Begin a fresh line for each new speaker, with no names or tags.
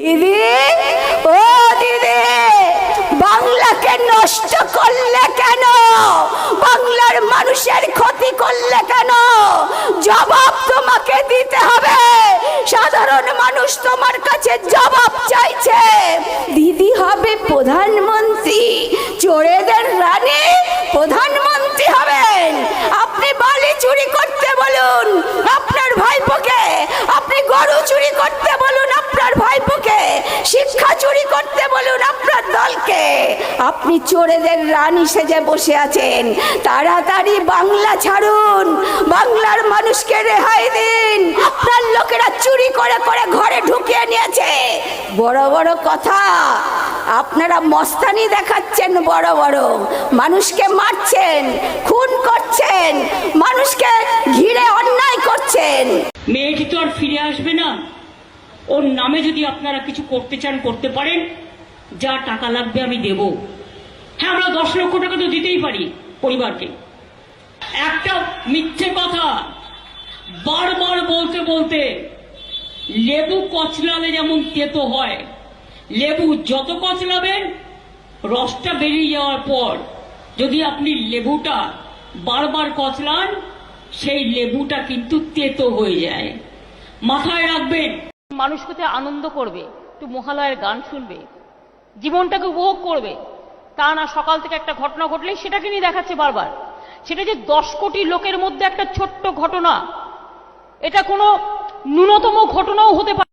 দিদি, ও দিদি, বাংলাকে নষ্ট করলে কেন? বাংলার মানুষের ক্ষতি করলে কেন? জবাব তোমাকে দিতে হবে। সাধারণ মানুষ তোমার কাছে জবাব চাইছে। দিদি হবে প্রধানমন্ত্রী, চোরেদের রানী প্রধানমন্ত্রী হবেন। আপনি বালি চুরি করতে বলুন আপনার ভাইপোকে, আপনি গরু চুরি করতে বলুন আপনার ভাইপোকে, শিক্ষা চুরি করতে বলুন আপনার দলকে। আপনি চোরেদের রানী সেজে বসে আছেন। তাড়াতাড়ি বাংলা ছাড়ুন, বাংলার মানুষকে রেহাই দিন। আপনার লোকেরা চুরি করে করে ঘরে ঢুকিয়ে নিয়েছে। বড় বড় কথা, আপনারা মস্তানি দেখাচ্ছেন, বড় বড় মানুষকে মারছেন, খুন করছেন, মানুষকে ঘিরে অন্যায় করছেন।
মেয়েটি তো আর ফিরে আসবে না। ওর নামে যদি আপনারা কিছু করতে চান করতে পারেন, যা টাকা লাগবে আমি দেব। হ্যাঁ, আমরা 10 লক্ষ টাকা তো দিতেই পারি পরিবারকে। একটা মিথ্যে কথা বারবার বলতে বলতে লেবু কচলালে যেমন তেতো হয়, লেবু যত কচলাবেন রসটা বেরিয়ে যাওয়ার পর যদি আপনি লেবুটা বারবার কচলান, সেই লেবুটা কিন্তু তেতো হয়ে যায়। মাথায় রাখবেন। মানুষ কোথায় আনন্দ করবে, একটু মহালয়ের গান শুনবে, জীবনটাকে উপভোগ করবে, তা না সকাল থেকে একটা ঘটনা ঘটলেই সেটাকে নিয়ে দেখাচ্ছে বারবার। সেটা যে 10 কোটি লোকের মধ্যে একটা ছোট্ট ঘটনা, এটা কোনো ন্যূনতম ঘটনাও হতে পারে।